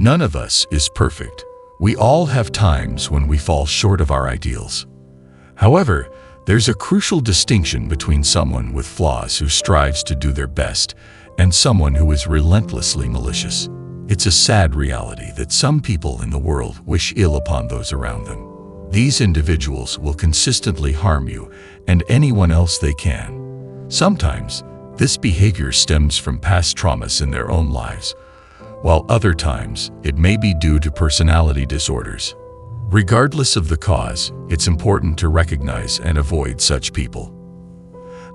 None of us is perfect. We all have times when we fall short of our ideals. However, there's a crucial distinction between someone with flaws who strives to do their best and someone who is relentlessly malicious. It's a sad reality that some people in the world wish ill upon those around them. These individuals will consistently harm you and anyone else they can. Sometimes, this behavior stems from past traumas in their own lives, while other times it may be due to personality disorders. Regardless of the cause, it's important to recognize and avoid such people.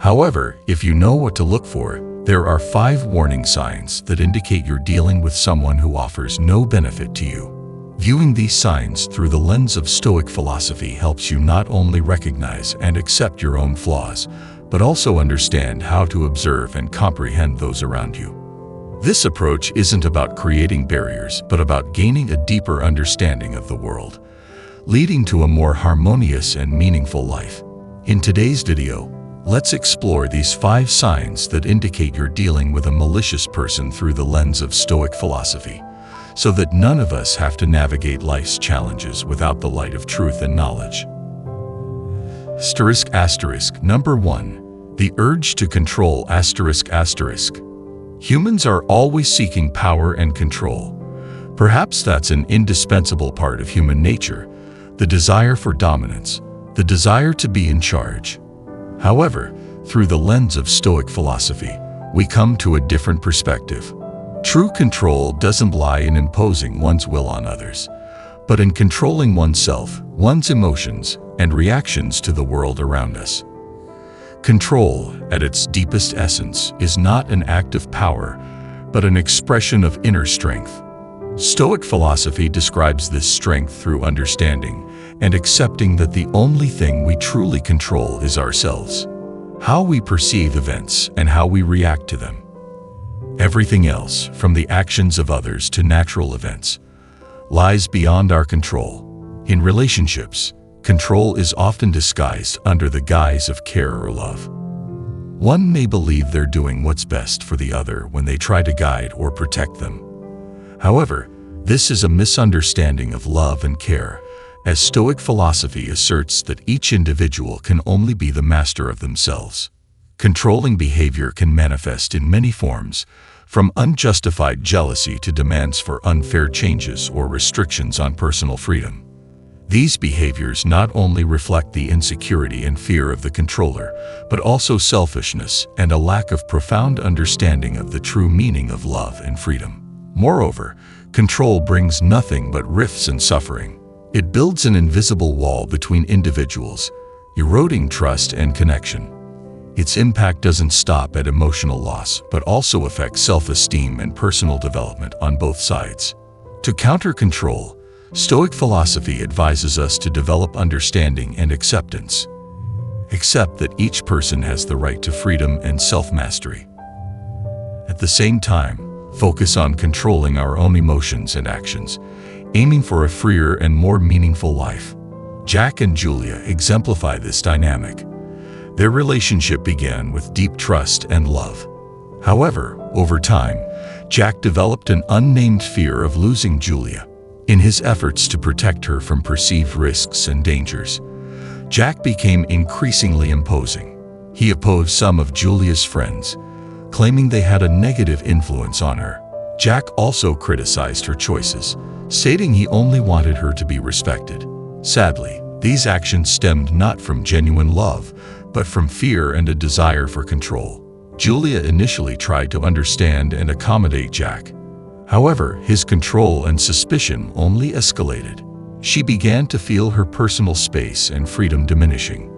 However, if you know what to look for, there are 5 warning signs that indicate you're dealing with someone who offers no benefit to you. Viewing these signs through the lens of Stoic philosophy helps you not only recognize and accept your own flaws, but also understand how to observe and comprehend those around you. This approach isn't about creating barriers, but about gaining a deeper understanding of the world, leading to a more harmonious and meaningful life. In today's video, let's explore these 5 signs that indicate you're dealing with a malicious person through the lens of Stoic philosophy, so that none of us have to navigate life's challenges without the light of truth and knowledge. Number 1. The urge to control. Humans are always seeking power and control. Perhaps that's an indispensable part of human nature, the desire for dominance, the desire to be in charge. However, through the lens of Stoic philosophy, we come to a different perspective. True control doesn't lie in imposing one's will on others, but in controlling oneself, one's emotions, and reactions to the world around us. Control, at its deepest essence, is not an act of power, but an expression of inner strength. Stoic philosophy describes this strength through understanding and accepting that the only thing we truly control is ourselves, how we perceive events and how we react to them. Everything else, from the actions of others to natural events, lies beyond our control. In relationships, control is often disguised under the guise of care or love. One may believe they're doing what's best for the other when they try to guide or protect them. However, this is a misunderstanding of love and care, as Stoic philosophy asserts that each individual can only be the master of themselves. Controlling behavior can manifest in many forms, from unjustified jealousy to demands for unfair changes or restrictions on personal freedom. These behaviors not only reflect the insecurity and fear of the controller, but also selfishness and a lack of profound understanding of the true meaning of love and freedom. Moreover, control brings nothing but rifts and suffering. It builds an invisible wall between individuals, eroding trust and connection. Its impact doesn't stop at emotional loss, but also affects self-esteem and personal development on both sides. To counter control, Stoic philosophy advises us to develop understanding and acceptance. Accept that each person has the right to freedom and self-mastery. At the same time, focus on controlling our own emotions and actions, aiming for a freer and more meaningful life. Jack and Julia exemplify this dynamic. Their relationship began with deep trust and love. However, over time, Jack developed an unnamed fear of losing Julia. In his efforts to protect her from perceived risks and dangers, Jack became increasingly imposing. He opposed some of Julia's friends, claiming they had a negative influence on her. Jack also criticized her choices, stating he only wanted her to be respected. Sadly, these actions stemmed not from genuine love, but from fear and a desire for control. Julia initially tried to understand and accommodate Jack. However, his control and suspicion only escalated. She began to feel her personal space and freedom diminishing.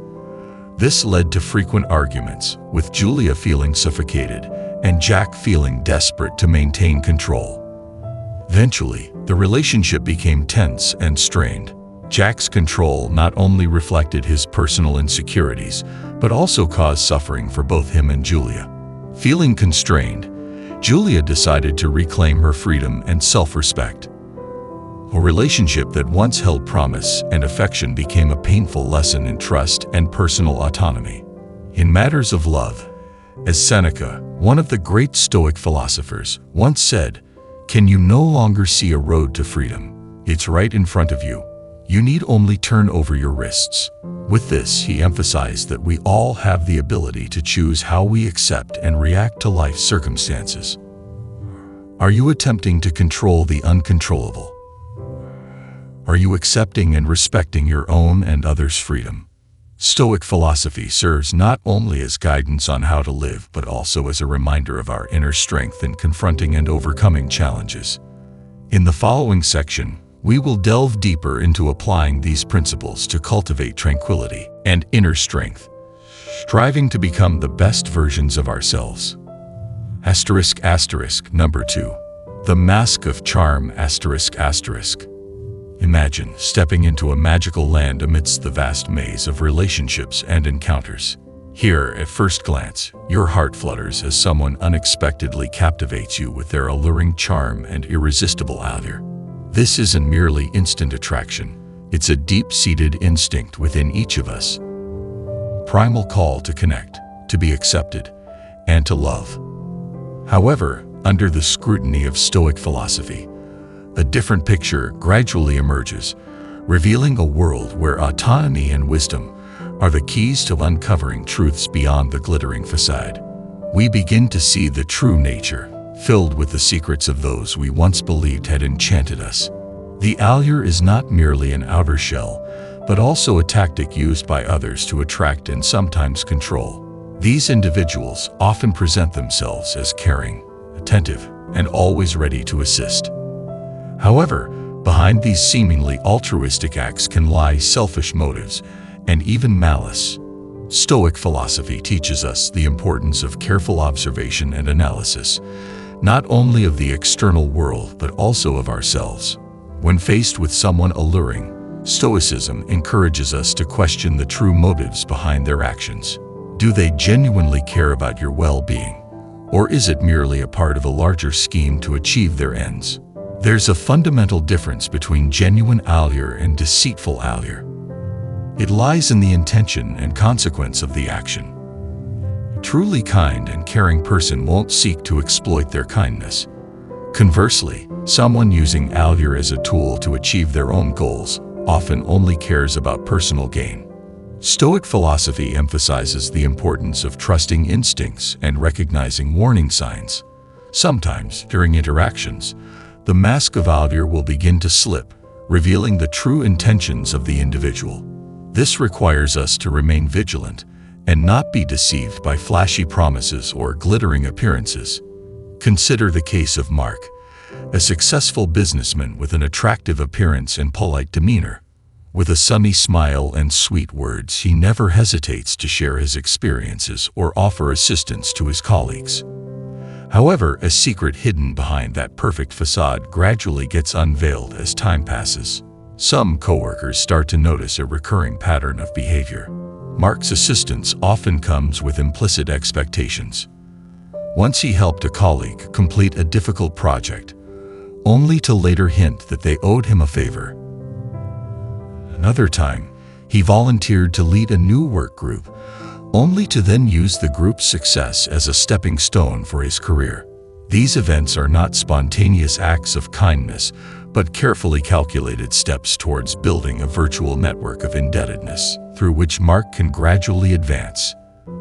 This led to frequent arguments, with Julia feeling suffocated and Jack feeling desperate to maintain control. Eventually, the relationship became tense and strained. Jack's control not only reflected his personal insecurities, but also caused suffering for both him and Julia. Feeling constrained, Julia decided to reclaim her freedom and self-respect. A relationship that once held promise and affection became a painful lesson in trust and personal autonomy. In matters of love, as Seneca, one of the great Stoic philosophers, once said, Can you no longer see a road to freedom? It's right in front of you. You need only turn over your wrists. With this, he emphasized that we all have the ability to choose how we accept and react to life's circumstances. Are you attempting to control the uncontrollable? Are you accepting and respecting your own and others' freedom? Stoic philosophy serves not only as guidance on how to live, but also as a reminder of our inner strength in confronting and overcoming challenges. In the following section, we will delve deeper into applying these principles to cultivate tranquility and inner strength, striving to become the best versions of ourselves. Number 2. The Mask of Charm. Imagine stepping into a magical land amidst the vast maze of relationships and encounters. Here, at first glance, your heart flutters as someone unexpectedly captivates you with their alluring charm and irresistible allure. This isn't merely instant attraction, it's a deep-seated instinct within each of us. Primal call to connect, to be accepted, and to love. However, under the scrutiny of Stoic philosophy, a different picture gradually emerges, revealing a world where autonomy and wisdom are the keys to uncovering truths beyond the glittering facade. We begin to see the true nature, filled with the secrets of those we once believed had enchanted us. The allure is not merely an outer shell, but also a tactic used by others to attract and sometimes control. These individuals often present themselves as caring, attentive, and always ready to assist. However, behind these seemingly altruistic acts can lie selfish motives and even malice. Stoic philosophy teaches us the importance of careful observation and analysis, not only of the external world but also of ourselves. When faced with someone alluring, Stoicism encourages us to question the true motives behind their actions. Do they genuinely care about your well-being? Or is it merely a part of a larger scheme to achieve their ends? There's a fundamental difference between genuine allure and deceitful allure. It lies in the intention and consequence of the action. A truly kind and caring person won't seek to exploit their kindness. Conversely, someone using allure as a tool to achieve their own goals often only cares about personal gain. Stoic philosophy emphasizes the importance of trusting instincts and recognizing warning signs. Sometimes, during interactions, the mask of allure will begin to slip, revealing the true intentions of the individual. This requires us to remain vigilant and not be deceived by flashy promises or glittering appearances. Consider the case of Mark, a successful businessman with an attractive appearance and polite demeanor. With a sunny smile and sweet words, he never hesitates to share his experiences or offer assistance to his colleagues. However, a secret hidden behind that perfect facade gradually gets unveiled as time passes. Some coworkers start to notice a recurring pattern of behavior. Mark's assistance often comes with implicit expectations. Once he helped a colleague complete a difficult project, only to later hint that they owed him a favor. Another time, he volunteered to lead a new work group, only to then use the group's success as a stepping stone for his career. These events are not spontaneous acts of kindness, but carefully calculated steps towards building a virtual network of indebtedness through which Mark can gradually advance.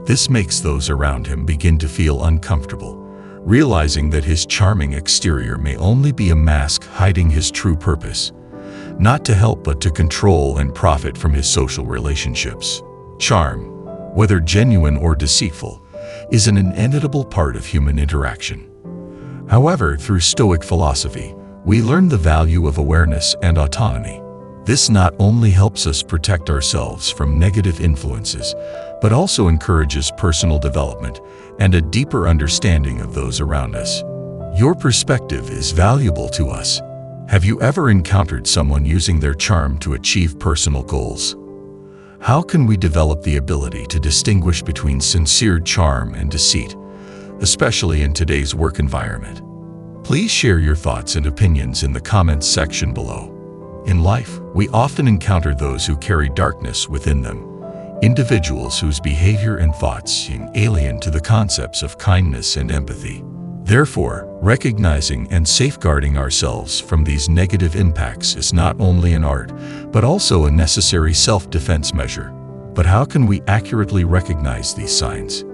This makes those around him begin to feel uncomfortable, realizing that his charming exterior may only be a mask hiding his true purpose, not to help but to control and profit from his social relationships. Charm, whether genuine or deceitful, is an inevitable part of human interaction. However, through Stoic philosophy, we learn the value of awareness and autonomy. This not only helps us protect ourselves from negative influences, but also encourages personal development and a deeper understanding of those around us. Your perspective is valuable to us. Have you ever encountered someone using their charm to achieve personal goals? How can we develop the ability to distinguish between sincere charm and deceit, especially in today's work environment? Please share your thoughts and opinions in the comments section below. In life, we often encounter those who carry darkness within them, individuals whose behavior and thoughts seem alien to the concepts of kindness and empathy. Therefore, recognizing and safeguarding ourselves from these negative impacts is not only an art, but also a necessary self-defense measure. But how can we accurately recognize these signs?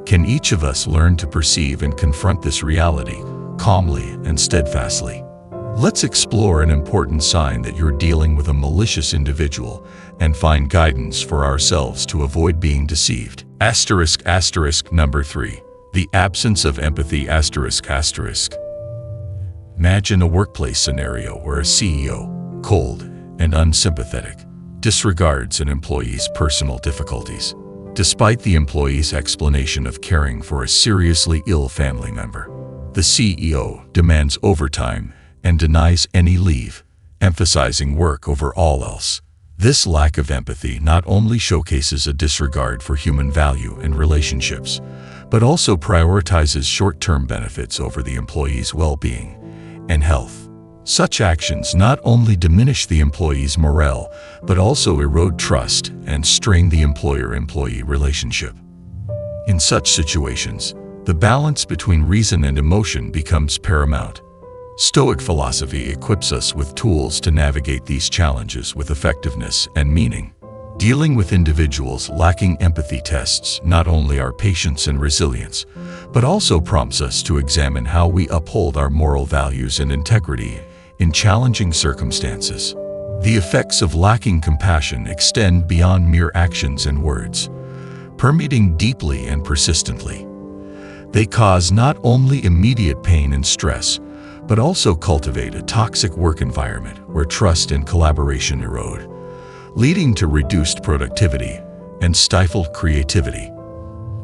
Can each of us learn to perceive and confront this reality calmly and steadfastly? Let's explore an important sign that you're dealing with a malicious individual and find guidance for ourselves to avoid being deceived. Number 3. The absence of empathy. Imagine a workplace scenario where a CEO, cold and unsympathetic, disregards an employee's personal difficulties, despite the employee's explanation of caring for a seriously ill family member. The CEO demands overtime and denies any leave, emphasizing work over all else. This lack of empathy not only showcases a disregard for human value and relationships, but also prioritizes short-term benefits over the employee's well-being and health. Such actions not only diminish the employee's morale, but also erode trust and strain the employer-employee relationship. In such situations, the balance between reason and emotion becomes paramount. Stoic philosophy equips us with tools to navigate these challenges with effectiveness and meaning. Dealing with individuals lacking empathy tests not only our patience and resilience, but also prompts us to examine how we uphold our moral values and integrity in challenging circumstances. The effects of lacking compassion extend beyond mere actions and words, permeating deeply and persistently. They cause not only immediate pain and stress, but also cultivate a toxic work environment where trust and collaboration erode, leading to reduced productivity and stifled creativity.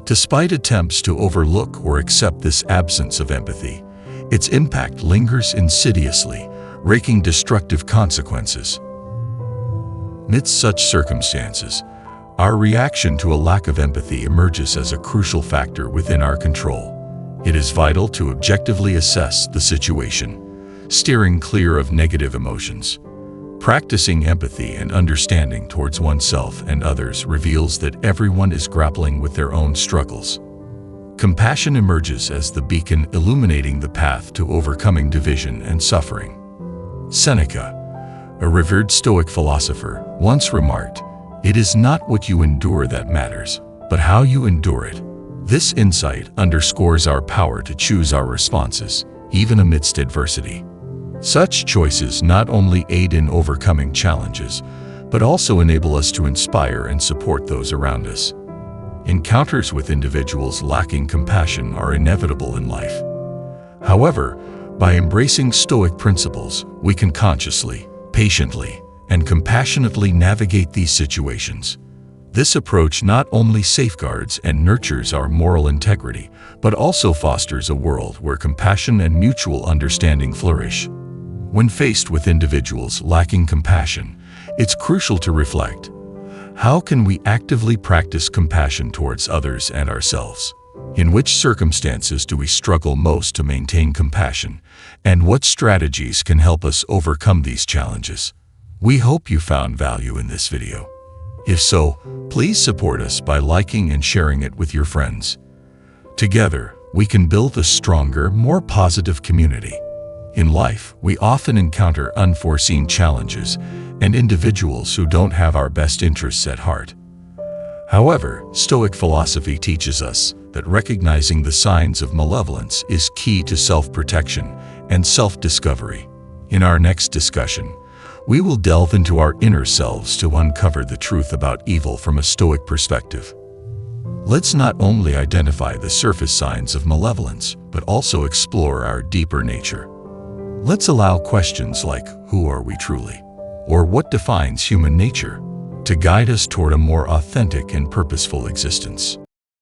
Despite attempts to overlook or accept this absence of empathy, its impact lingers insidiously, wreaking destructive consequences. Amidst such circumstances, our reaction to a lack of empathy emerges as a crucial factor within our control. It is vital to objectively assess the situation, steering clear of negative emotions. Practicing empathy and understanding towards oneself and others reveals that everyone is grappling with their own struggles. Compassion emerges as the beacon illuminating the path to overcoming division and suffering. Seneca, a revered Stoic philosopher, once remarked, "It is not what you endure that matters, but how you endure it." This insight underscores our power to choose our responses, even amidst adversity. Such choices not only aid in overcoming challenges, but also enable us to inspire and support those around us. Encounters with individuals lacking compassion are inevitable in life. However, by embracing Stoic principles, we can consciously, patiently, and compassionately navigate these situations. This approach not only safeguards and nurtures our moral integrity, but also fosters a world where compassion and mutual understanding flourish. When faced with individuals lacking compassion, it's crucial to reflect: how can we actively practice compassion towards others and ourselves? In which circumstances do we struggle most to maintain compassion, and what strategies can help us overcome these challenges? We hope you found value in this video. If so, please support us by liking and sharing it with your friends. Together, we can build a stronger, more positive community. In life, we often encounter unforeseen challenges and individuals who don't have our best interests at heart. However, Stoic philosophy teaches us that recognizing the signs of malevolence is key to self-protection and self-discovery. In our next discussion, we will delve into our inner selves to uncover the truth about evil from a Stoic perspective. Let's not only identify the surface signs of malevolence, but also explore our deeper nature. Let's allow questions like, who are we truly? Or what defines human nature? To guide us toward a more authentic and purposeful existence.